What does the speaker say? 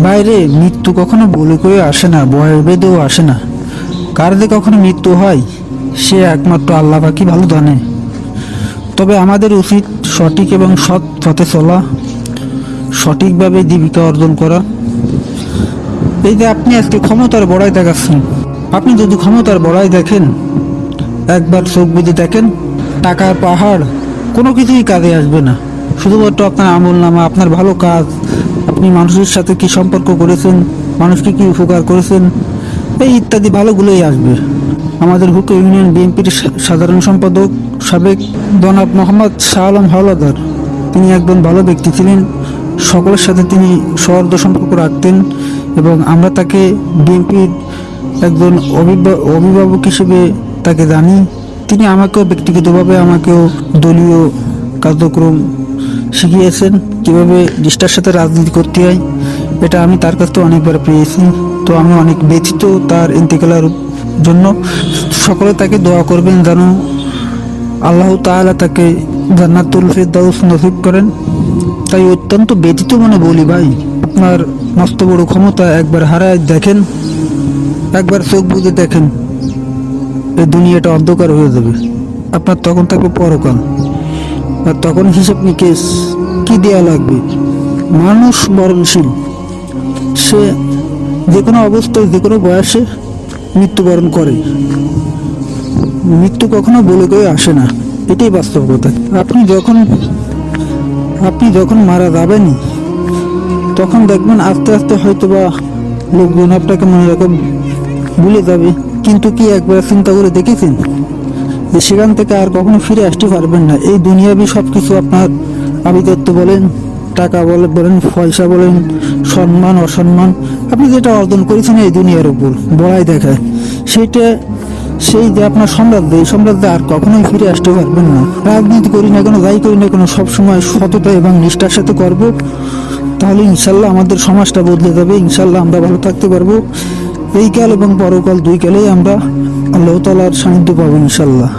বাইরে মৃত্যু কখনো বলে করে আসে না, ভয়ের বেঁধেও আসে না। কার যে কখনো মৃত্যু হয় সে একমাত্র আল্লাহ পাকই ভালো জানে। তবে আমাদের উচিত সঠিক এবং সৎ পথে চলা, সঠিকভাবে জীবিকা অর্জন করা। এই যে আপনি আজকে ক্ষমতার বড়াই দেখাচ্ছেন, আপনি যদি ক্ষমতার বড়াই দেখেন, একবার চোখ বুজে দেখেন, টাকার পাহাড় কোনো কিছুই কাজে আসবে না। শুধুমাত্র আপনার আমল নামা, আপনার ভালো কাজ, আপনি মানুষের সাথে কি সম্পর্ক করেছেন, মানুষকে কি উপকার করেছেন, এই ইত্যাদি ভালোগুলোই আসবে। আমাদের হুক ইউনিয়ন বিএনপির সাধারণ সম্পাদক সাবেক জনাব মোহাম্মদ শাহ আলম হাওলাদার, তিনি একজন ভালো ব্যক্তি ছিলেন। সকলের সাথে তিনি সৌহার্দ্য সম্পর্ক রাখতেন এবং আমরা তাকে বিএনপির একজন অভিভাবক হিসেবে তাকে জানি। তিনি আমাকেও ব্যক্তিগতভাবে আমাকেও দলীয় কার্যক্রম শিখিয়েছেন, কীভাবে নিষ্ঠার সাথে রাজনীতি করতে হয়। এটা আমি তার কাছ থেকে অনেকবার পেয়েছি। তো আমি অনেক ব্যথিত তার ইন্তেকালের জন্য। সকলে তাকে দোয়া করবেন যেন আল্লাহ তাআলা তাকে জান্নাতুল ফেরদাউস নসিব করেন। তাই অত্যন্ত ব্যথিত মনে বলি, ভাই আপনার মস্ত বড় ক্ষমতা একবার হারায় দেখেন, একবার চোখ বুজে দেখেন, এই দুনিয়াটা অন্ধকার হয়ে যাবে। আপনার তখন থাকবে পরকাল, আর তখন হিসাব নিকেশ কি দেওয়া লাগবে। মানুষ মরণশীল, সে যে কোনো অবস্থায় যে কোনো বয়সে মৃত্যুবরণ করে। মৃত্যু কখনো বলে কেউ আসে না, এটাই বাস্তব কথা। আপনি যখন মারা যাবেনই, তখন দেখবেন আস্তে আস্তে হয়তো বা লোকজন আপনাকে মনে রকম ভুলে যাবে। কিন্তু কি একবার চিন্তা করে দেখেছেন যে সেখান থেকে আর কখনো ফিরে আসতে পারবেন না। এই দুনিয়াবি সব কিছু, আপনার আভিজাত্য বলেন, টাকা বলেন, পয়সা বলেন, সম্মান অসম্মান, আপনি যেটা অর্জন করেছেন এই দুনিয়ার উপর বড়াই দেখায়, সেই যে আপনার সাম্রাজ্য, এই সাম্রাজ্যে আর কখনোই ফিরে আসতে পারবেন না। রাজনীতি করি না কেন, যাই করি না কেন, সবসময় সততা এবং নিষ্ঠার সাথে করব, তাহলে ইনশাল্লাহ আমাদের সমাজটা বদলে যাবে। ইনশাল্লাহ আমরা ভালো থাকতে পারবো। এই কাল এবং পরকাল দুই কালেই আমরা আল্লাহ তাআলার সান্নিধ্য পাবো ইনশাল্লাহ।